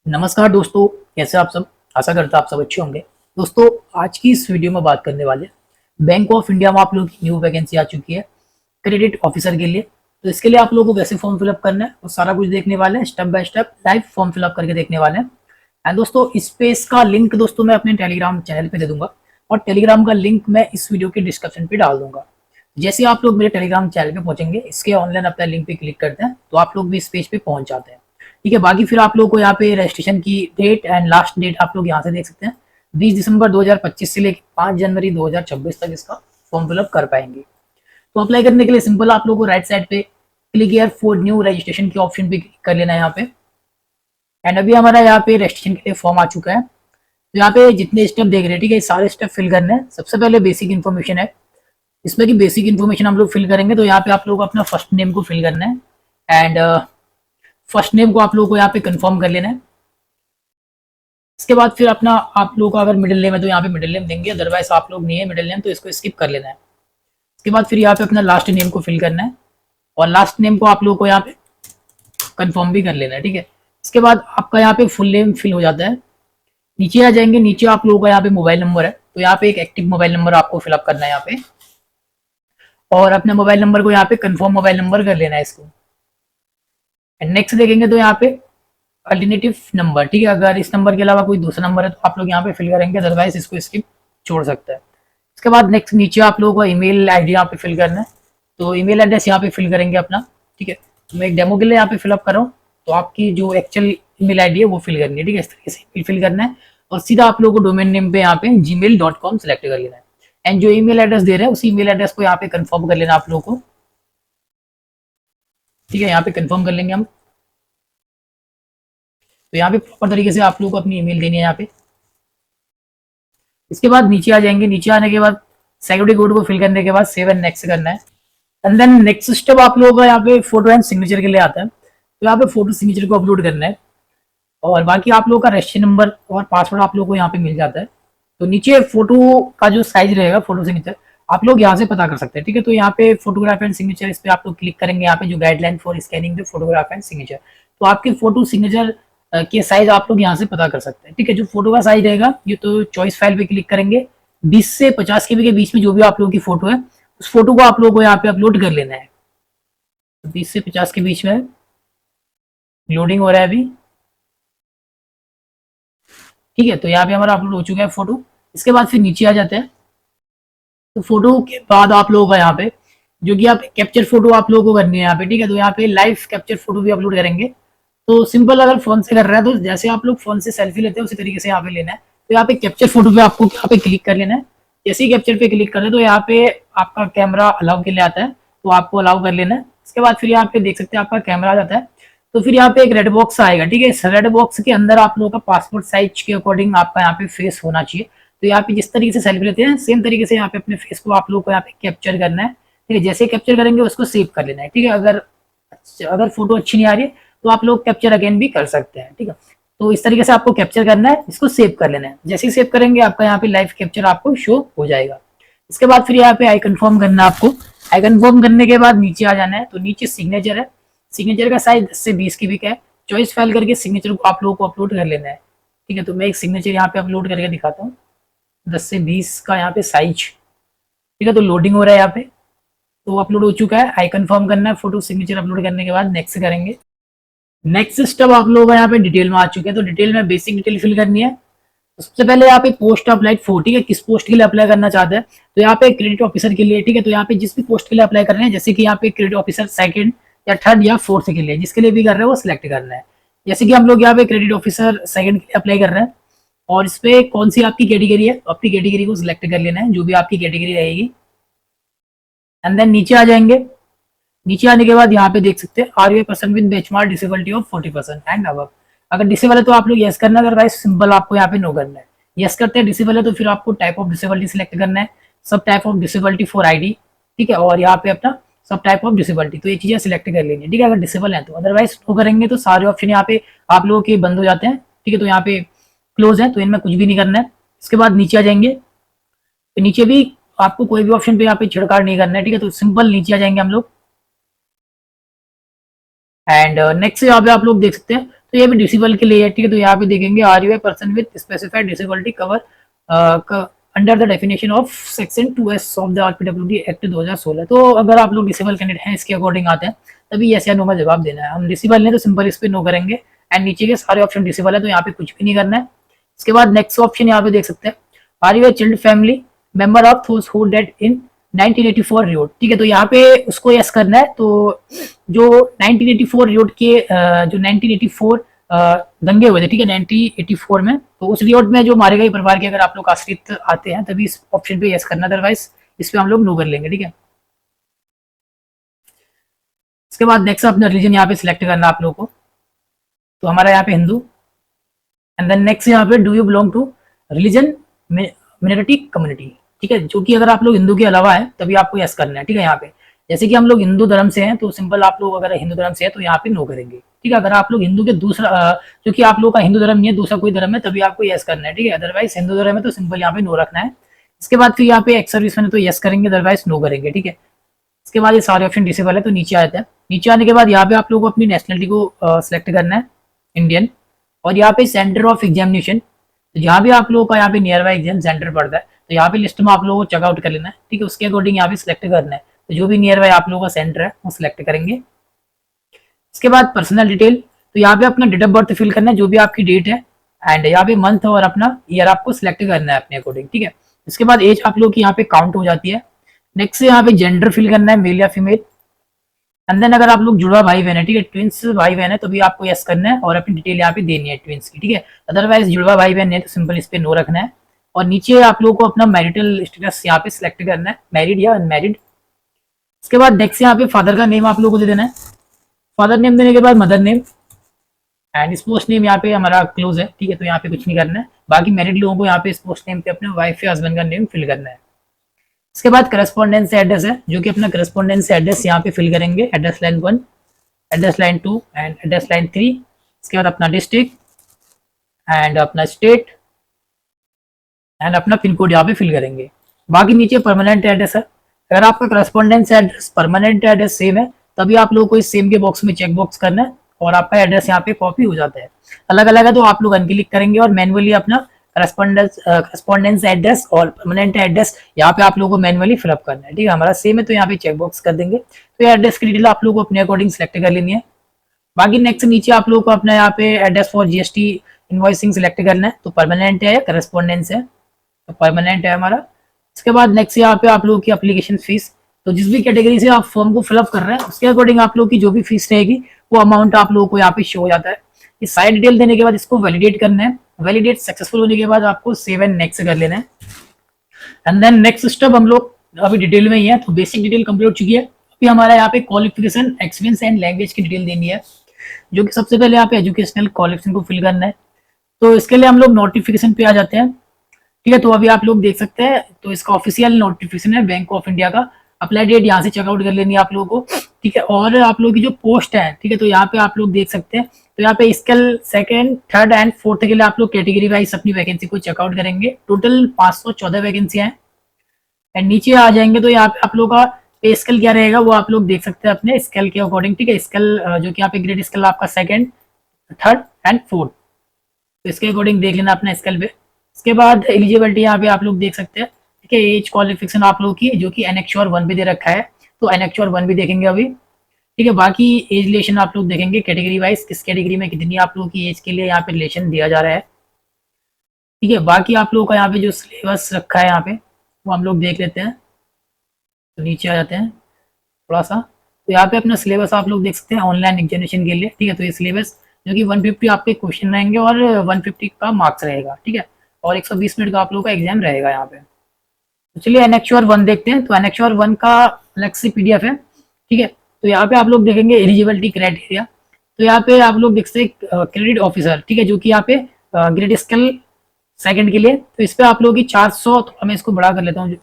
नमस्कार दोस्तों, कैसे आप सब। आशा करता आप सब अच्छे होंगे। दोस्तों, आज की इस वीडियो में बात करने वाले बैंक ऑफ इंडिया में आप लोगों की न्यू वैकेंसी आ चुकी है क्रेडिट ऑफिसर के लिए। तो इसके लिए आप लोगों को वैसे फॉर्म फिलअप करना है और सारा कुछ देखने वाले हैं, step by step live form fill up करके देखने वाले हैं। एंड दोस्तों, इस पे इसका लिंक दोस्तों मैं अपने टेलीग्राम चैनल पे दे दूंगा और टेलीग्राम का लिंक मैं इस वीडियो के डिस्क्रिप्शन पे डाल दूंगा। जैसे आप लोग मेरे टेलीग्राम चैनल पे पहुंचेंगे, इसके ऑनलाइन अपना लिंक पे क्लिक करते हैं तो आप लोग भी इस पेज पे पहुंच जाते हैं। ठीक है, बाकी फिर आप लोग को यहाँ पे रजिस्ट्रेशन की डेट एंड लास्ट डेट आप लोग यहाँ से देख सकते हैं। 20 दिसंबर 2025 से लेकर 5 जनवरी 2026 तक इसका फॉर्म फिलअप कर पाएंगे। तो अप्लाई करने के लिए सिंपल आप लोग को राइट साइड पे click here for new registration के ऑप्शन पे क्लिक कर लेना है यहाँ पे। एंड अभी हमारा यहाँ पे रजिस्ट्रेशन के लिए फॉर्म आ चुका है। तो यहाँ पे जितने स्टेप देख रहे हैं, ठीक है, सारे स्टेप फिल करने हैं। सबसे पहले बेसिक इन्फॉर्मेशन है इसमें, कि बेसिक इन्फॉर्मेशन हम लोग फिल करेंगे। तो यहाँ पे आप लोग अपना फर्स्ट नेम को फिल करना है एंड फर्स्ट नेम को आप लोगों को यहाँ पे कंफर्म कर लेना है। इसके बाद फिर अपना आप लोगों का अगर मिडिल नेम है तो यहाँ पे मिडिल नेम देंगे, अदरवाइज आप लोग नहीं है मिडिल नेम तो इसको स्किप कर लेना है। इसके बाद फिर यहाँ पे अपना लास्ट नेम को फिल करना है और लास्ट नेम को आप लोगों को यहाँ पे कंफर्म भी कर लेना है। ठीक है, इसके बाद आपका यहाँ पे फुल नेम फिल हो जाता है। नीचे आ जाएंगे, नीचे आप लोगों का यहाँ पे मोबाइल नंबर है, तो यहाँ पे एक एक्टिव मोबाइल नंबर आपको फिलअप करना है यहाँ पे, और अपने मोबाइल नंबर को यहाँ पे कंफर्म मोबाइल नंबर कर लेना है इसको। नेक्स्ट देखेंगे तो यहाँ पे अल्टरनेटिव नंबर, ठीक है, अगर इस नंबर के अलावा कोई दूसरा नंबर है तो आप लोग यहाँ पे फिल करेंगे, अदरवाइज इसको स्किप छोड़ सकते हैं। इसके बाद नेक्स्ट नीचे आप लोगों को ईमेल आईडी यहाँ पे फिल करना है, तो ईमेल एड्रेस यहाँ पे फिल करेंगे अपना। ठीक है, तो मैं एक डेमो के लिए यहाँ पे फिलअप कर रहा हूँ, तो आपकी जो एक्चुअल ईमेल आईडी है वो फिल करनी है। ठीक है, इस तरीके से फिल करना है और सीधा आप लोगों को डोमेन नेम पे यहाँ पे gmail.com सेलेक्ट कर लेना है। एंड जो ईमेल एड्रेस दे रहे हैं उसी ईमेल एड्रेस को यहाँ पे कंफर्म कर लेना आप लोगों को। ठीक है, यहाँ पे कंफर्म कर लेंगे हम। तो यहाँ पे प्रॉपर तरीके से आप लोगों को अपनी ईमेल देनी है यहाँ पे। इसके बाद नीचे आ जाएंगे, नीचे आने के बाद सिक्योरिटी कोड को फिल करने के बाद सेव एंड नेक्स्ट करना है। एंड देन नेक्स्ट स्टेप आप लोगों का यहाँ पे फोटो एंड सिग्नेचर के लिए आता है, तो यहाँ पे फोटो सिग्नेचर को अपलोड करना है और बाकी आप लोगों का रजिस्ट्रेशन नंबर और पासवर्ड आप लोगों को यहाँ पे मिल जाता है। तो नीचे फोटो का जो साइज रहेगा फोटो सिग्नेचर आप लोग यहाँ से पता कर सकते हैं। ठीक है, तो यहाँ पे फोटोग्राफ एंड सिग्नेचर, इस पे आप लोग क्लिक करेंगे, यहाँ पे जो guideline for scanning photograph and signature, तो आपके फोटो सिग्नेचर के साइज आप लोग यहाँ से पता कर सकते हैं। ठीक है, जो फोटो का साइज रहेगा ये तो चॉइस फाइल पे क्लिक करेंगे, 20 से 50 KB के बीच में जो भी आप लोगों की फोटो है उस फोटो को आप लोगों को यहाँ पे अपलोड कर लेना है। तो 20 से 50 के बीच में लोडिंग हो रहा है अभी। ठीक है, तो यहाँ पे हमारा अपलोड हो चुका है फोटो। इसके बाद फिर नीचे आ जाते हैं, तो फोटो के बाद आप लोगों का यहाँ पे जो कि आप कैप्चर फोटो आप लोगों को करनी है यहाँ पे। ठीक है, तो यहाँ पे लाइव कैप्चर फोटो भी अपलोड करेंगे। तो सिंपल, अगर फोन से कर रहा है तो जैसे आप लोग फोन से सेल्फी लेते हैं उसी तरीके से यहाँ पे लेना है। तो यहाँ पे कैप्चर फोटो पे आपको यहाँ पे क्लिक कर लेना है। जैसे ही कैप्चर पे क्लिक करें तो यहाँ पे आपका कैमरा अलाउ के लिए आता है, तो आपको अलाउ कर लेना है। इसके बाद फिर यहाँ पे देख सकते हैं आपका कैमरा आ जाता है, तो फिर यहाँ पे एक रेड बॉक्स आएगा। ठीक है, इस रेड बॉक्स के अंदर आप लोगों का पासपोर्ट साइज के अकॉर्डिंग आपका यहाँ पे फेस होना चाहिए। तो यहाँ पे जिस तरीके से सेल्फी लेते हैं सेम तरीके से यहाँ पे अपने फेस को आप लोगों को यहाँ पे कैप्चर करना है। ठीक है, जैसे कैप्चर करेंगे उसको सेव कर लेना है। ठीक है, अगर फोटो अच्छी नहीं आ रही है तो आप लोग कैप्चर अगेन भी कर सकते हैं। ठीक है, तो इस तरीके से आपको कैप्चर करना है, इसको सेव कर लेना है। जैसे ही सेव करेंगे आपका यहाँ पे लाइव कैप्चर आपको शो हो जाएगा। इसके बाद फिर यहाँ पे आई कन्फर्म करना है आपको। आई कन्फर्म करने के बाद नीचे आ जाना है, तो नीचे सिग्नेचर है, सिग्नेचर का साइज 10 से 20 KB का है। चॉइस फाइल करके सिग्नेचर को आप लोगों को अपलोड कर लेना है। ठीक है, तो मैं एक सिग्नेचर यहाँ पे अपलोड करके दिखाता हूँ, 10 से 20 का यहाँ पे साइज। ठीक है, तो लोडिंग हो रहा है यहाँ पे, तो अपलोड हो चुका है। आई कन्फर्म करना है, फोटो सिग्नेचर अपलोड करने के बाद नेक्स्ट करेंगे। नेक्स्ट स्टेप आप लोग यहाँ पे डिटेल में आ चुके हैं, तो डिटेल में बेसिक डिटेल फिल करनी है। तो सबसे पहले यहाँ पे पोस्ट अप्लाइड फॉर, ठीक है, किस पोस्ट के लिए अप्लाई करना चाहते हैं, तो यहाँ पे क्रेडिट ऑफिसर के लिए। ठीक है, तो यहाँ पे जिस भी पोस्ट के लिए अप्लाई कर रहे हैं, जैसे कि यहाँ पे क्रेडिट ऑफिसर सेकंड या थर्ड या फोर्थ के लिए, जिसके लिए भी कर रहे हैं वो सिलेक्ट करना है। जैसे कि हम लोग यहाँ पे क्रेडिट ऑफिसर सेकंड के लिए अप्लाई कर रहे हैं और इस पे कौन सी आपकी कैटेगरी है, तो अपनी कैटेगरी को सिलेक्ट कर लेना है, जो भी आपकी कैटेगरी रहेगी। एंड देन नीचे आ जाएंगे, नीचे आने के बाद यहाँ पे देख सकते हैं are you a person with benchmark disability of 40% and above. अगर डिसेबल है तो आप लोग यस करना, अदरवाइज सिंपल आपको यहाँ पे नो करना है। यस करते हैं डिसेबल है तो फिर आपको टाइप ऑफ डिसेबिलिटी सिलेक्ट करना है, सब type of disability for ID. ठीक है, और यहाँ पे अपना सब टाइप ऑफ डिसेबिलिटी, तो ये चीजें सिलेक्ट कर लेंगे। ठीक है, अगर डिसेबल है तो, अदरवाइज नो करेंगे तो सारे ऑप्शन यहाँ पे आप लोगों के बंद हो जाते हैं। ठीक है, तो यहाँ पे क्लोज है, तो इनमें कुछ भी नहीं करना है। इसके बाद नीचे आ जाएंगे, तो नीचे भी आपको कोई भी ऑप्शन पे यहाँ पे छिड़काव नहीं करना है। ठीक है, तो सिंपल नीचे आ जाएंगे हम लोग। एंड नेक्स्ट यहाँ पे आप लोग देख सकते हैं, तो ये भी डिसेबल के लिए है, ठीक है। तो यहाँ पे देखेंगे are you a person with specified disability cover under the definition of section 2S of the RPWD act 2016। तो अगर आप लोग डिसेबल कैंडिडेट हैं, इसके अकॉर्डिंग आते हैं, तभी यस या नो में जवाब देना है। हम डिसेबल नहीं तो सिंपल इस पे नो करेंगे। एंड नीचे के सारे ऑप्शन डिसेबल है, तो यहाँ पे कुछ भी नहीं करना है। इसके बाद नेक्स्ट ऑप्शन यहाँ पे देख सकते हैं, are you a child family member of those who dead in 1984 riot, ठीक है। तो यहाँ पे उसको यस करना है। तो जो 1984 रियोट के जो 1984 दंगे हुए थे, ठीक है, 1984 में, तो उस रियोट में जो मारे गए परिवार के अगर आप लोग आश्रित आते हैं, तभी इस ऑप्शन पे यस करना, अदरवाइज इस पे हम लोग नो कर लेंगे, ठीक है। इसके बाद नेक्स्ट अपना रिलीजन यहाँ पे सिलेक्ट करना आप लोगों को। तो हमारा यहाँ पे हिंदू, एंड देन नेक्स्ट यहाँ पे do you belong to religion minority community, ठीक है। जो कि अगर आप लोग हिंदू के अलावा है तभी आपको यस करना है, ठीक है। यहाँ पे जैसे कि हम लोग हिंदू धर्म से हैं, तो सिंपल आप लोग अगर हिंदू धर्म से है तो यहाँ पे नो करेंगे, ठीक है। अगर आप लोग हिंदू के दूसरा जो कि आप लोग का हिंदू धर्म नहीं है, दूसरा कोई धर्म है, तभी आपको यस करना है, ठीक है। अदरवाइज हिंदू धर्म है तो सिंपल यहाँ पे नो रखना है। इसके बाद फिर यहाँ पे एक्स सर्विस में तो यस करेंगे, अदरवाइज नो करेंगे, ठीक है। इसके बाद ये सारे ऑप्शन डिसेबल है, तो नीचे आते हैं। नीचे आने के बाद यहाँ पे आप लोगों को अपनी नेशनलिटी को सिलेक्ट करना है, इंडियन। और यहाँ पे सेंटर ऑफ एग्जामिनेशन, तो जहाँ भी आप लोगों का यहाँ पे नियर बाई एग्जाम सेंटर पड़ता है, तो यहाँ पे लिस्ट में आप लोगों को चेकआउट कर लेना है, ठीक है। उसके अकॉर्डिंग यहाँ पे सिलेक्ट करना है। तो जो भी नियर बाई आप लोगों का सेंटर है वो सिलेक्ट करेंगे। इसके बाद पर्सनल डिटेल, तो यहाँ पे अपना डेट ऑफ बर्थ फिल करना है, जो भी आपकी डेट है, एंड यहाँ पे मंथ और अपना ईयर आपको सिलेक्ट करना है अपने अकॉर्डिंग, ठीक है। इसके बाद एज आप लोग की यहाँ पे काउंट हो जाती है। नेक्स्ट यहाँ पे जेंडर फिल करना है, मेल या फीमेल। एंड देन अगर आप लोग जुड़वा भाई बहन है, ठीक है, ट्विंस भाई बहन है, तो भी आपको यस करना है और अपनी डिटेल यहाँ पे देनी है ट्विंस की, ठीक है। अदरवाइज जुड़वा भाई बहन है तो सिंपल इस पे नो रखना है। और नीचे आप लोगों को अपना मैरिटल स्टेटस यहाँ पे सिलेक्ट करना है, मैरिड या अनमैरिड। इसके बाद नेक्स्ट यहाँ पे फादर का नेम आप लोगों को दे देना है। फादर नेम देने के बाद mother name and sports name यहाँ पे हमारा क्लोज है, ठीक है, तो यहाँ पे कुछ नहीं करना है। बाकी मैरिड लोगों को यहाँ पे स्पोर्ट्स नेम पे अपने वाइफ या हस्बैंड का नेम फिल करना है। इसके बाद करस्पॉन्डेंस एड्रेस है, जो कि अपना करस्पॉन्डेंस एड्रेस यहाँ पे फिल करेंगे, address line 1, address line 2 and address line 3। इसके बाद अपना डिस्ट्रिक्ट एंड अपना स्टेट एंड अपना पिन कोड यहाँ पे फिल करेंगे। बाकी नीचे परमानेंट एड्रेस है। अगर आपका correspondence address permanent address same है, तभी आप लोगों को इस सेम के बॉक्स में चेक बॉक्स करना है और आपका एड्रेस यहाँ पे कॉपी हो जाता है। अलग अलग है तो आप लोग अनक्लिक करेंगे और मैनुअली अपना करस्पॉन्डेंस एड्रेस और परमानेंट एड्रेस यहाँ पे आप लोगों को मैनुअली फिलअप करना है, ठीक है। हमारा सेम है तो यहाँ पे चेक बॉक्स कर देंगे। तो ये एड्रेस की डिटेल आप लोगों को अपने अकॉर्डिंग सेलेक्ट कर लेनी है। बाकी नेक्स्ट नीचे आप लोगों को अपना यहाँ पे address for GST invoicing select करना है। तो परमानेंट है या करस्पॉन्डेंस है, तो परमानेंट है हमारा। इसके बाद नेक्स्ट यहाँ पे आप लोगों की एप्लीकेशन फीस, तो जिस भी कैटेगरी से आप फॉर्म को फिलअप कर रहे हैं उसके अकॉर्डिंग आप लोग की जो भी फीस रहेगी वो अमाउंट आप लोगों को यहाँ पे शो हो जाता है। ये सारी डिटेल देने के बाद इसको वैलिडेट करना है। वैलिडेट सक्सेसफुल होने के बाद आपको सेव एंड नेक्स्ट कर लेना है। एंड देन नेक्स्ट स्टेप हम लोग अभी डिटेल में ही है, तो बेसिक डिटेल कंप्लीट हो चुकी है। अभी हमारा यहाँ पे क्वालिफिकेशन, एक्सपीरियंस एंड लैंग्वेज की डिटेल देनी है, जो कि सबसे पहले यहाँ पे एजुकेशनल क्वालिफिकेशन को फिल करना है। तो इसके लिए हम लोग नोटिफिकेशन पे आ जाते हैं, ठीक है। तो अभी आप लोग देख सकते हैं, तो इसका ऑफिशियल नोटिफिकेशन है बैंक ऑफ इंडिया का। अप्लाई डेट यहाँ से चेकआउट कर लेनी है आप लोगों को, ठीक है। और आप लोगों की जो पोस्ट है, ठीक है, तो यहाँ पे आप लोग देख सकते हैं। तो यहाँ पे scale 2nd, 3rd and 4th के लिए आप लोग कैटेगरी वाइज अपनी वैकेंसी को चेकआउट करेंगे। टोटल 514 वैकेंसियां हैं। एंड नीचे आ जाएंगे तो यहाँ पे आप लोग का पे स्केल क्या रहेगा वो आप लोग देख सकते हैं अपने स्केल के अकॉर्डिंग, ठीक है। स्केल जो कि यहाँ पे ग्रेड स्केल आपका 2nd, 3rd एंड 4th, तो इसके अकॉर्डिंग देख लेना अपना स्केल पे। इसके बाद एलिजिबिलिटी यहाँ पे आप लोग देख सकते हैं, ठीक है। एज क्वालिफिकेशन आप लोग की जो कि एनेक्चर 1 पे दे रखा है, तो एनेक्चर 1 भी देखेंगे अभी, ठीक है। बाकी एज रिलेशन आप लोग देखेंगे कैटेगरी वाइज, किस कैटेगरी में कितनी आप लोगों की एज के लिए यहाँ पे रिलेशन दिया जा रहा है, ठीक है। बाकी आप लोगों का यहाँ पे जो सिलेबस रखा है यहाँ पे वो हम लोग देख लेते हैं। तो नीचे आ जाते हैं थोड़ा सा, तो यहाँ पे अपना सिलेबस आप लोग देख सकते हैं ऑनलाइन एग्जामिनेशन के लिए, ठीक है। तो ये सिलेबस जो कि 150 आपके क्वेश्चन रहेंगे और 150 का मार्क्स रहेगा, ठीक है। और 120 मिनट का आप लोगों का एग्जाम रहेगा यहाँ पे। तो चलिए एनेक्चर 1 देखते हैं। तो एनेक्चर 1 का अलग से PDF है, ठीक है। तो यहाँ पे आप लोग देखेंगे एलिजिबिलिटी क्राइटेरिया। तो यहाँ पे आप लोग देख सकते हैं क्रेडिट ऑफिसर, ठीक है, जो कि यहाँ पे ग्रेड स्केल 2nd के लिए। तो इस पे आप लोगों की 400, तो मैं इसको बड़ा कर लेता हूँ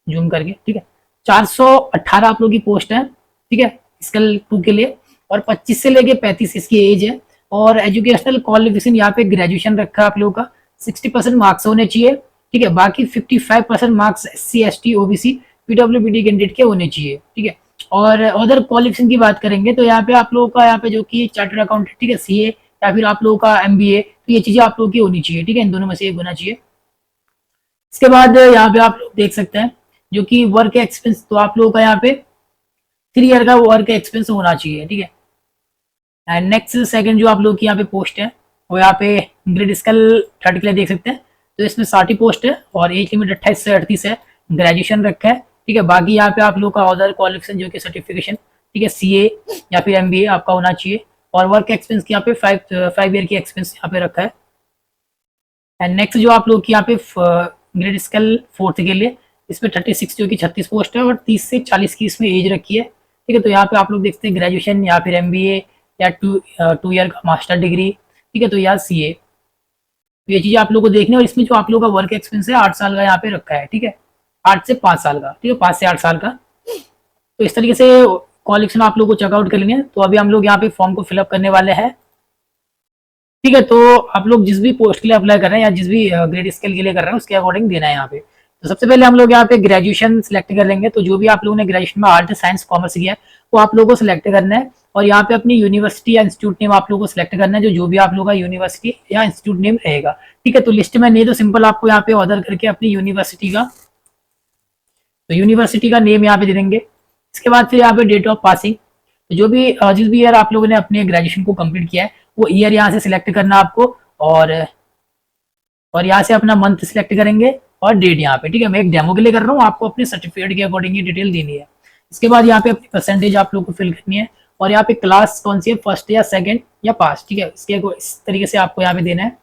जूम करके, ठीक है। 418 आप लोगों की पोस्ट है, ठीक है, स्केल 2 के लिए। और 25 से लेके 35 इसकी एज है। और एजुकेशनल क्वालिफिकेशन यहाँ पे ग्रेजुएशन रखा है आप लोगों का, 60% मार्क्स होने चाहिए, ठीक है। बाकी 55% marks SC ST OBC PWBD candidate के होने चाहिए, ठीक है। और अदर क्वालिफिकेशन की बात करेंगे तो यहाँ पे आप लोगों का यहाँ पे जो कि चार्टर्ड अकाउंटेंट, ठीक है, CA या फिर आप लोगों का MBA, तो ये चीजें आप लोगों की होनी चाहिए, ठीक है, इन दोनों में से एक होना चाहिए। इसके बाद यहाँ पे आप लोग देख सकते हैं जो कि वर्क एक्सपेंस, तो आप लोगों का यहाँ पे 3 ईयर का वर्क एक्सपेंस होना चाहिए, ठीक है। एंड नेक्स्ट सेकंड जो आप लोग की यहाँ पे पोस्ट है वो यहाँ पे ग्रेड स्केल 3rd के लिए देख सकते हैं, तो इसमें 60 पोस्ट है और एज लिमिट 28 से 38 है, ग्रेजुएशन रखा है, ठीक है। बाकी यहाँ पे आप लोग का अदर क्वालिफिकेशन जो कि सर्टिफिकेशन, ठीक है, CA या फिर MBA आपका होना चाहिए, और वर्क एक्सपेंस की यहाँ पे 5 ईयर की एक्सपेंस यहाँ पे रखा है। एंड नेक्स्ट जो आप लोग की यहाँ पे ग्रेड स्केल 4th के लिए, इसमें 36 जो कि 36 पोस्ट है और 30 से 40 की इसमें एज रखी है, ठीक है। तो यहाँ पे आप लोग देखते हैं ग्रेजुएशन या फिर MBA या 2 ईयर का मास्टर डिग्री, ठीक है, तो या CA, तो ये चीजें आप लोग को देखने। और इसमें जो आप लोग का वर्क एक्सपेंस है 8 साल का यहाँ पे रखा है, ठीक है, 8 से 5 साल का, ठीक है, 5 से 8 साल का। तो इस तरीके से क्वालिफिकेशन आप लोग को चेकआउट कर लेंगे। तो अभी हम लोग यहाँ पे फॉर्म को फिलअप करने वाले हैं, ठीक है। तो आप लोग जिस भी पोस्ट के लिए अप्लाई कर रहे हैं या जिस भी ग्रेड स्केल के लिए कर रहे हैं उसके अकॉर्डिंग देना है यहाँ पे। तो सबसे पहले हम लोग यहाँ पे ग्रेजुएशन सिलेक्ट कर लेंगे। तो जो भी आप लोगों ने ग्रेजुएशन में आर्ट, साइंस, कॉमर्स किया है वो आप लोगों को सिलेक्ट करना है, और यहाँ पे अपनी यूनिवर्सिटी या इंस्टीट्यूट नेम आप लोगों को सिलेक्ट करना है, जो भी आप लोगों का यूनिवर्सिटी या इंस्टीट्यूट नेम रहेगा, ठीक है। तो लिस्ट में नहीं तो सिंपल आपको यहाँ पे ऑर्डर करके अपनी यूनिवर्सिटी का, तो यूनिवर्सिटी का नेम यहाँ पे दे देंगे। इसके बाद फिर यहाँ पे डेट ऑफ पासिंग, तो जो भी जिस भी ईयर आप लोगों ने अपने ग्रेजुएशन को कंप्लीट किया है वो ईयर यहाँ से सिलेक्ट करना आपको, और यहाँ से अपना मंथ सिलेक्ट करेंगे और डेट यहाँ पे, ठीक है। मैं एक डेमो के लिए कर रहा हूँ, आपको अपने सर्टिफिकेट के अकॉर्डिंग ये डिटेल देनी है। इसके बाद यहाँ पे अपनी परसेंटेज आप लोग को फिल करनी है, और यहाँ पे क्लास कौन सी है, फर्स्ट या सेकंड या पास, ठीक है, इस तरीके से आपको यहाँ पे देना है।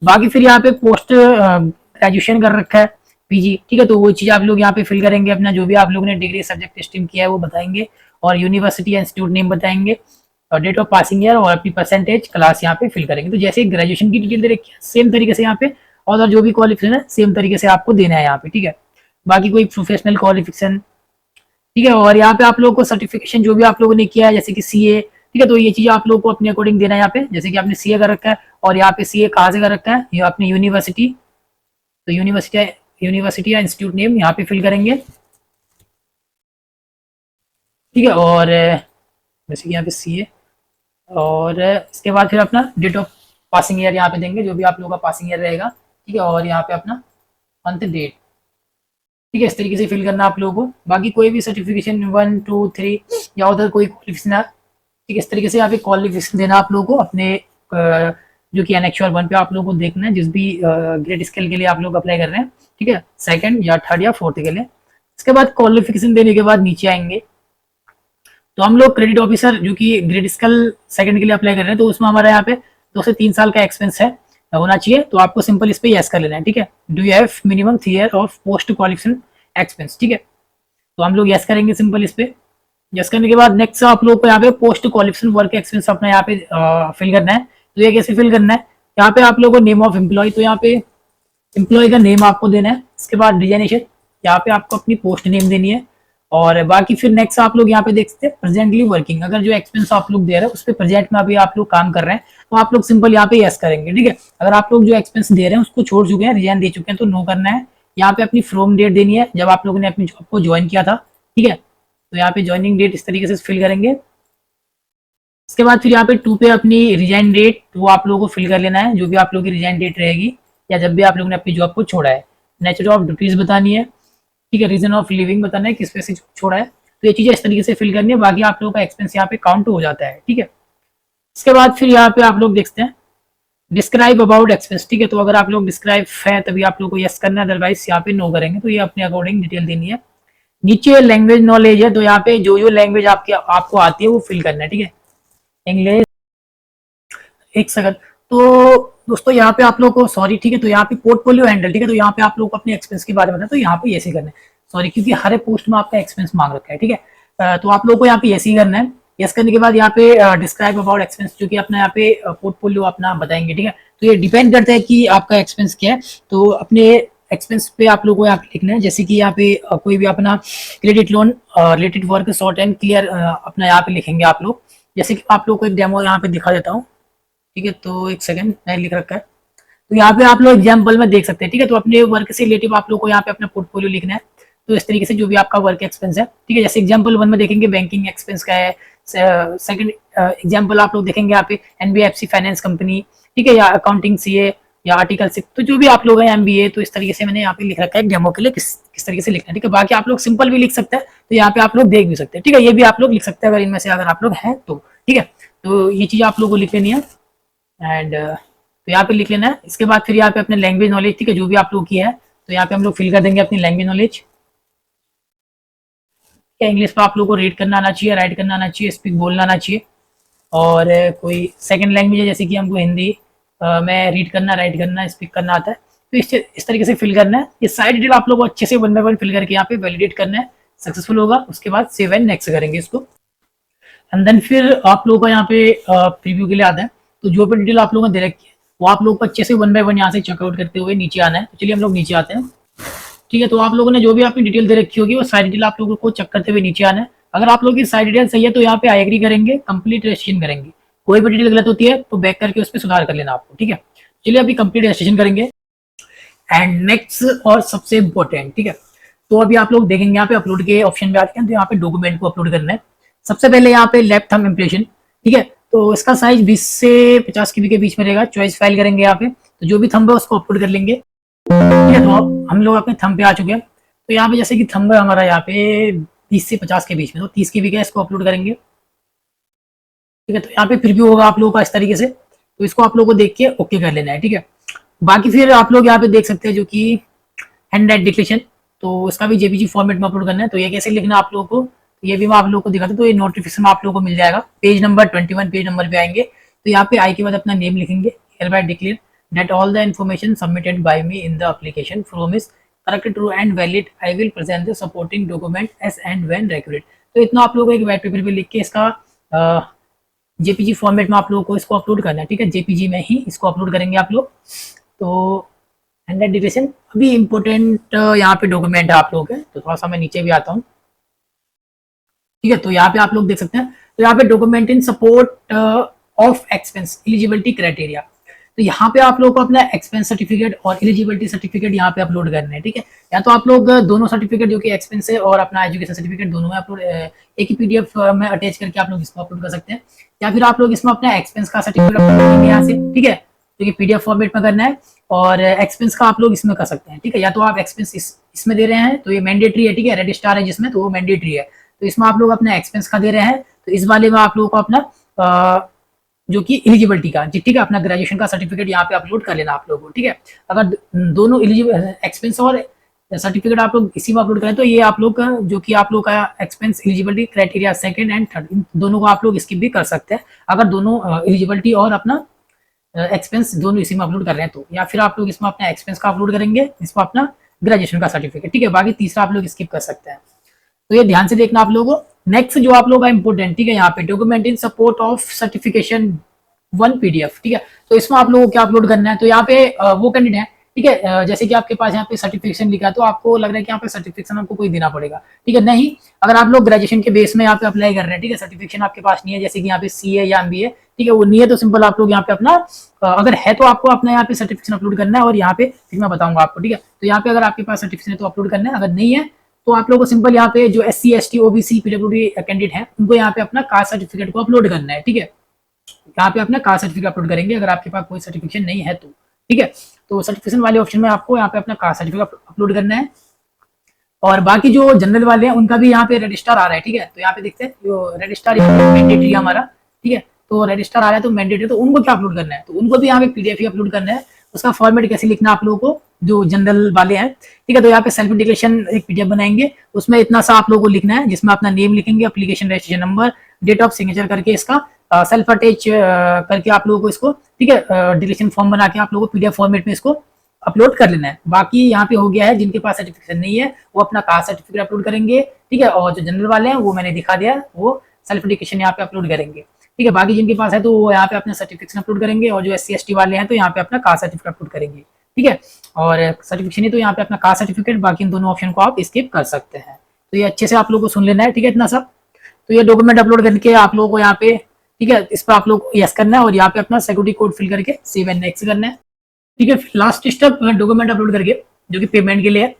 बाकी फिर यहाँ पे पोस्ट ग्रेजुएशन कर रखा है, PG, ठीक है, तो वो चीज आप लोग यहाँ पे फिल करेंगे, अपना जो भी आप लोगों ने डिग्री सब्जेक्ट स्ट्रीम किया है वो बताएंगे, और यूनिवर्सिटी या इंस्टीट्यूट नेम बताएंगे, और डेट ऑफ पासिंग ईयर, और अपनी परसेंटेज क्लास यहाँ पे फिल करेंगे। तो जैसे ग्रेजुएशन की डिटेल दे रखी है सेम तरीके से यहाँ पे, और जो भी क्वालिफिकेशन है सेम तरीके से आपको देना है यहाँ पे, ठीक है। बाकी कोई प्रोफेशनल क्वालिफिकेशन, ठीक है, और यहाँ पे आप लोगों को सर्टिफिकेशन जो भी आप लोगों ने किया है जैसे कि CA, ठीक है, तो ये चीज आप लोगों को अपने अकॉर्डिंग देना है यहाँ पे। जैसे कि आपने CA कर रखा है, और यहाँ पे CA कहाँ से कर रखा है, ये अपनी यूनिवर्सिटी, तो यूनिवर्सिटी या इंस्टीट्यूट नेम यहाँ पे फिल करेंगे, ठीक है। और जैसे कि यहाँ पे CA, और इसके बाद फिर अपना डेट ऑफ पासिंग ईयर यहाँ पे देंगे, जो भी आप लोगों का पासिंग ईयर रहेगा, ठीक है, और यहाँ पे अपना मंथ, डेट, ठीक है, इस तरीके से फिल करना आप लोगों को। बाकी कोई भी सर्टिफिकेशन 1 2 3 या उधर कोई क्वालिफिकेशन है, ठीक है, इस तरीके से यहाँ पे क्वालिफिकेशन देना आप लोगों को अपने जो कि Annexure 1 पे आप लोगों को देखना है, जिस भी ग्रेड स्केल के लिए आप लोग अप्लाई कर रहे हैं, ठीक है, सेकंड या थर्ड या फोर्थ के लिए। इसके बाद क्वालिफिकेशन देने के बाद नीचे आएंगे, तो हम लोग क्रेडिट ऑफिसर जो कि ग्रेड स्केल सेकंड के लिए अप्लाई कर रहे हैं, तो उसमें हमारा यहाँ पे 2 से 3 साल का एक्सपेंस है होना चाहिए, तो आपको सिंपल इस पे यस कर लेना है, ठीक है। Do you have minimum 3 year of post qualification expense, ठीक है, तो हम लोग यस करेंगे सिंपल इस पे। यस करने के बाद नेक्स्ट आप लोग को यहाँ पे पोस्ट क्वालिफिकेशन वर्क एक्सपेंस अपना यहाँ पे फिल करना है। तो ये कैसे फिल करना है, यहाँ पे आप लोगों को नेम ऑफ एम्प्लॉय, तो यहाँ पे एम्प्लॉय का नेम आपको देना है। इसके बाद डिजाइनेशन, यहाँ पे आपको अपनी पोस्ट नेम देनी है, और बाकी फिर नेक्स्ट आप लोग यहाँ पे देख सकते हैं प्रेजेंटली वर्किंग, अगर जो एक्सपेंस आप लोग दे रहे हैं उस पर प्रेजेंट में अभी आप लोग काम कर रहे हैं तो आप लोग सिंपल यहाँ पे यस करेंगे, ठीक है। अगर आप लोग जो एक्सपेंस दे रहे हैं उसको छोड़ चुके हैं, रिजाइन दे चुके हैं, तो नो करना है। यहाँ पे अपनी फ्रॉम डेट देनी है जब आप लोगों ने अपनी जॉब को ज्वाइन किया था, ठीक है, तो यहाँ पे ज्वाइनिंग डेट इस तरीके से फिल करेंगे। इसके बाद फिर यहाँ पे 2 पे अपनी रिजाइन डेट, वो आप लोगों को फिल कर लेना है, जो भी आप लोगों की रिजाइन डेट रहेगी या जब भी आप लोगों ने अपनी जॉब को छोड़ा है। नेचर ऑफ ड्यूटीज बतानी है, ठीक है, रीजन ऑफ लिविंग बताना है, किस वजह से छोड़ा है, तो ये चीजें इस तरीके से फिल करनी है। बाकी आप लोगों का एक्सपेंस यहाँ पे काउंट हो जाता है, ठीक है। इसके बाद फिर यहाँ पे आप लोग देखते हैं डिस्क्राइब अबाउट एक्सपेंस, ठीक है, तो अगर आप लोग डिस्क्राइब है तभी आप लोग को यस करना है, अदरवाइज यहाँ पे नो करेंगे। तो ये अपने अकॉर्डिंग डिटेल देनी है। नीचे लैंग्वेज नॉलेज है, तो यहाँ पे जो लैंग्वेज आपको आती है वो फिल करना है, ठीक है। इंग्लिश, एक सेकंड, तो दोस्तों यहाँ पे आप लोग को सॉरी, ठीक है, तो यहाँ पे पोर्टफोलियो हैंडल, ठीक है, तो यहाँ पे आप लोग को अपने एक्सपेंस के बारे में बताना, तो यहाँ पे ऐसे करना है, सॉरी, क्योंकि हर एक पोस्ट में आपका एक्सपेंस मांग रखा है, ठीक है। तो आप लोग को यहाँ पे ऐसे ही करना है। यस करने के बाद यहाँ पे डिस्क्राइब अबाउट एक्सपेंस, जो कि अपना यहाँ पे पोर्टफोलियो अपना बताएंगे, ठीक है। तो ये डिपेंड करता है कि आपका एक्सपेंस क्या है, तो अपने एक्सपेंस पे आप लोगों को यहाँ पे लिखना है। जैसे कि यहाँ पे कोई भी अपना credit loan related work short and clear अपना यहाँ पे लिखेंगे आप लोग। जैसे कि आप लोग को एक डेमो यहाँ पे दिखा देता हूँ, ठीक है, तो एक सेकंड, मैंने लिख रखा है, तो यहाँ पे आप लोग एग्जाम्पल में देख सकते हैं, ठीक है। तो अपने वर्क से रिलेटिव आप लोग को यहाँ पे अपना पोर्टफोलियो लिखना है, तो इस तरीके से जो भी आपका वर्क एक्सपेंस है, ठीक है। जैसे एग्जाम्पल 1 में देखेंगे बैंकिंग एक्सपेंस का है, सेकंड एग्जांपल आप लोग देखेंगे यहाँ पे एनबीएफसी फाइनेंस कंपनी, ठीक है, या अकाउंटिंग सीए या आर्टिकल 6, तो जो भी आप लोग हैं एमबीए, तो इस तरीके से मैंने यहाँ पे लिख रखा है डेमो के लिए किस तरीके से लिखना है, ठीक है। बाकी आप लोग सिंपल भी लिख सकते हैं, तो यहाँ पे आप लोग देख भी सकते हैं, ठीक है। ये भी आप लोग लिख सकते हैं अगर इनमें से अगर आप लोग हैं तो, ठीक है। तो ये चीज़ आप लोग को लिख लेनी है एंड तो यहाँ पे लिख लेना है। इसके बाद फिर यहाँ पे अपने लैंग्वेज नॉलेज, ठीक है, जो भी आप लोग की है, तो यहाँ पे हम लोग फिल कर देंगे अपनी लैंग्वेज नॉलेज। क्या इंग्लिश पे आप लोग को रीड करना आना चाहिए, राइट करना आना चाहिए, स्पीक बोलना आना चाहिए। और कोई सेकंड लैंग्वेज है जैसे कि हमको हिंदी में रीड करना, राइट करना, स्पीक करना आता है, तो इस तरीके से फिल करना है। ये सारी डिटेल आप लोग को अच्छे से 1 बाय 1 फिल करके यहाँ पे वैलिडेट करना है। सक्सेसफुल होगा उसके बाद सेव एंड नेक्स्ट करेंगे इसको। एंड देन फिर आप लोगों का यहाँ पे प्रीव्यू के लिए आता है, तो जो भी डिटेल आप लोगों ने दे रखी है वो आप लोग को अच्छे से 1 बाय 1 यहाँ से चेकआउट करते हुए नीचे आना है। तो चलिए हम लोग नीचे आते हैं, ठीक है। तो आप लोगों ने जो भी आपकी डिटेल दे रखी होगी वो सारी डिटेल आप लोगों को चेक करते हुए नीचे आना है। अगर आप लोगों की सारी डिटेल सही है तो यहाँ पे आई एग्री करेंगे, कंप्लीट रजिस्ट्रेशन करेंगे। कोई भी डिटेल गलत होती है तो बैक करके उस पर सुधार कर लेना आपको, ठीक है। चलिए अभी कंप्लीट रजिस्ट्रेशन करेंगे एंड नेक्स्ट और सबसे इम्पोर्टेंट, ठीक है। तो अभी आप लोग देखेंगे यहाँ पे अपलोड के ऑप्शन में आते हैं, तो यहाँ पे डॉक्यूमेंट को अपलोड करना है। सबसे पहले यहाँ पे लेफ्ट थंब इम्प्रेशन, ठीक है। तो इसका साइज 20 से 50 KB के बीच में रहेगा। चॉइस फाइल करेंगे यहाँ पे, तो जो भी थंब है उसको अपलोड कर लेंगे, ठीक है। तो अब हम लोग अपने थंब पे आ चुके हैं। तो यहाँ पे जैसे कि थंब है हमारा यहाँ पे 20 से 50 के बीच में, तो 30 KB का इसको अपलोड करेंगे, ठीक है। तो यहाँ पे प्रीव्यू होगा आप लोगों का इस तरीके से, तो इसको आप लोगों को देख के ओके कर लेना है, ठीक है। बाकी फिर आप लोग यहाँ पे देख सकते हैं जो कि हैंड राइट डिक्लेरेशन, तो इसका भी जेपीजी फॉर्मेट में अपलोड करना है। तो ये कैसे लिखना है आप लोगों को, तो ये भी मैं आप लोगों को दिखाता हूँ। तो ये नोटिफिकेशन आप लोगों को मिल जाएगा, पेज नंबर 21 पेज नंबर पे आएंगे। तो यहाँ पे आई के बाद अपना नेम लिखेंगे, hereby declare that all the information submitted by me in the application form is correct, true and valid. I will present the supporting document as and when required. तो इतना आप लोगों को एक व्हाइट पेपर पे लिख के इसका जेपीजी फॉर्मेट में आप लोगों को इसको अपलोड करना है, ठीक है। जेपीजी में ही इसको अपलोड करेंगे आप लोग। तो हैंड डिक्लेरेशन अभी इम्पोर्टेंट यहाँ पे डॉक्यूमेंट है आप लोगों के, तो थोड़ा सा मैं नीचे भी आता हूँ, ठीक है। तो यहाँ पे आप लोग देख सकते हैं, तो यहाँ पे document in support of expense eligibility criteria, तो यहाँ पे आप लोग को अपना एक्सपेंस सर्टिफिकेट और एलिजिबिलिटी सर्टिफिकेट यहाँ पे अपलोड करना है, ठीक है। या तो आप लोग दोनों सर्टिफिकेट जो कि एक्सपेंस है और अपना एजुकेशन सर्टिफिकेट दोनों में अपलोड एक ही पीडीएफ में अटैच करके आप लोग इसमें अपलोड कर सकते हैं, या फिर आप लोग इसमें अपना एक्सपेंस का सर्टिफिकेट अपलोड करेंगे यहाँ से, ठीक है। तो ये पीडीएफ फॉर्मेट में करना है और एक्सपेंस का आप लोग इसमें कर सकते हैं, ठीक है। या तो आप एक्सपेंस इसमें दे रहे हैं तो ये मैंडेटरी है, ठीक है। रेड स्टार है जिसमें, तो वो मैंडेटरी है। तो इसमें आप लोग अपना एक्सपेंस का दे रहे हैं, तो इस वाले में आप लोगों को अपना जो कि एलिजिबिलिटी का, ठीक है, अपना ग्रेजुएशन का सर्टिफिकेट यहाँ पे अपलोड कर लेना आप लोगों को, ठीक है। अगर दोनों एलिजिबल एक्सपेंस और सर्टिफिकेट आप लोग इसी में अपलोड करें तो ये आप लोग का जो कि आप लोग का expense eligibility criteria second and third, इन दोनों को आप लोग स्किप भी कर सकते हैं अगर दोनों एलिजिबिलिटी और अपना एक्सपेंस दोनों इसी में अपलोड कर रहे हैं तो। या फिर आप लोग इसमें अपना एक्सपेंस का अपलोड करेंगे, इसमें अपना ग्रेजुएशन का सर्टिफिकेट, ठीक है। बाकी तीसरा आप लोग स्किप कर सकते हैं। तो ये ध्यान से देखना आप लोगों को। नेक्स्ट जो आप लोगों का इंपॉर्टेंट, ठीक है, यहाँ पे document in support of certification 1 PDF, ठीक है। तो इसमें आप लोगों को क्या अपलोड करना है, तो यहाँ पे वो कैंडिडेट है, ठीक है। जैसे कि आपके पास यहाँ पे सर्टिफिकेशन लिखा है तो आपको लग रहा है कि यहाँ पे सर्टिफिकेशन आपको कोई देना पड़ेगा, ठीक है। नहीं, अगर आप लोग ग्रेजुएशन के बेस में यहाँ पे अप्लाई कर रहे हैं, ठीक है, सर्टिफिकेशन आपके पास नहीं है, जैसे कि यहाँ पे CA या MBA, ठीक है, वो नहीं है, तो सिंपल आप लोग यहाँ पे अपना अगर है तो आपको अपना यहाँ पे सर्टिफिकेशन अपलोड करना है और यहाँ पे फिर मैं बताऊंगा आपको, ठीक है। तो यहाँ पे अगर आपके पास सर्टिफिकेशन है तो अपलोड करना है, अगर नहीं है तो आप लोगों को सिंपल यहाँ पे जो SC ST OBC PWD candidate है उनको यहाँ पे अपना कास्ट सर्टिफिकेट को अपलोड करना है, ठीक है। यहाँ पे अपना कास्ट सर्टिफिकेट अपलोड करेंगे अगर आपके पास कोई सर्टिफिकेशन नहीं है तो, ठीक है। तो सर्टिफिकेशन वाले ऑप्शन में आपको यहाँ पे अपना कास्ट सर्टिफिकेट अपलोड करना है। और बाकी जो जनरल वाले हैं उनका भी यहाँ पे रजिस्टर आ रहा है, ठीक है। तो यहाँ पे देखते हैं जो रजिस्टर मैंडेटरी है हमारा, ठीक है। तो रजिस्टर आ रहा है तो मैंडेटरी, तो उनको क्या अपलोड करना है, तो उनको भी यहाँ पे PDF ही अपलोड करना है। उसका फॉर्मेट कैसे लिखना है आप लोगों को जो जनरल वाले हैं, ठीक है। तो यहाँ पे सेल्फ डिक्लेरेशन एक PDF बनाएंगे, उसमें इतना सा आप लोगों को लिखना है जिसमें अपना नेम लिखेंगे, application registration number, date of signature करके इसका सेल्फ अटैच करके आप लोगों को इसको, ठीक है, डिक्लेरेशन फॉर्म बना के आप लोगों को PDF फॉर्मेट में इसको अपलोड कर लेना है। बाकी यहाँ पे हो गया है, जिनके पास सर्टिफिकेशन नहीं है वो अपना कास्ट सर्टिफिकेट अपलोड करेंगे, ठीक है। और जो जनरल वाले हैं वो मैंने दिखा दिया, वो सेल्फ डिक्लेरेशन यहाँ पे अपलोड करेंगे, ठीक है। बाकी जिनके पास है तो वो यहाँ पे अपना सर्टिफिकेशन अपलोड करेंगे, और जो SC ST वाले हैं तो यहाँ पे अपना कास्ट सर्टिफिकेट अपलोड करेंगे, ठीक है। और सर्टिफिकेशन है तो यहाँ पे अपना कास्ट सर्टिफिकेट, बाकी इन दोनों ऑप्शन को आप स्किप कर सकते हैं। तो ये अच्छे से आप लोगों को सुन लेना है, ठीक है, इतना सब। तो ये डॉक्यूमेंट अपलोड करके आप लोगों को यहाँ पे, ठीक है, इस पर आप लोग यस करना है और यहाँ पे अपना सिक्योरिटी कोड फिल करके सेव एंड नेक्स्ट करना है, ठीक है। लास्ट स्टेप डॉक्यूमेंट अपलोड करके जो कि पेमेंट के लिए है।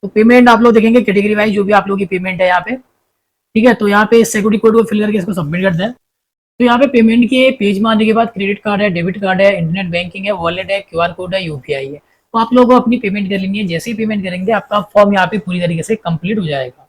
तो पेमेंट आप लोग देखेंगे कैटेगरी वाइज जो भी आप लोगों की पेमेंट है यहाँ पे, ठीक है। तो यहाँ पे सिक्योरिटी कोड को फिल करके इसको सबमिट कर दें। तो यहाँ पे पेमेंट के पेज में आने के बाद क्रेडिट कार्ड है, डेबिट कार्ड है, इंटरनेट बैंकिंग है, वॉलेट है, क्यूआर कोड है, यूपीआई है। तो आप लोगों को अपनी पेमेंट कर लेनी है। जैसे ही पेमेंट करेंगे आपका फॉर्म यहाँ पे पूरी तरीके से कंप्लीट हो जाएगा।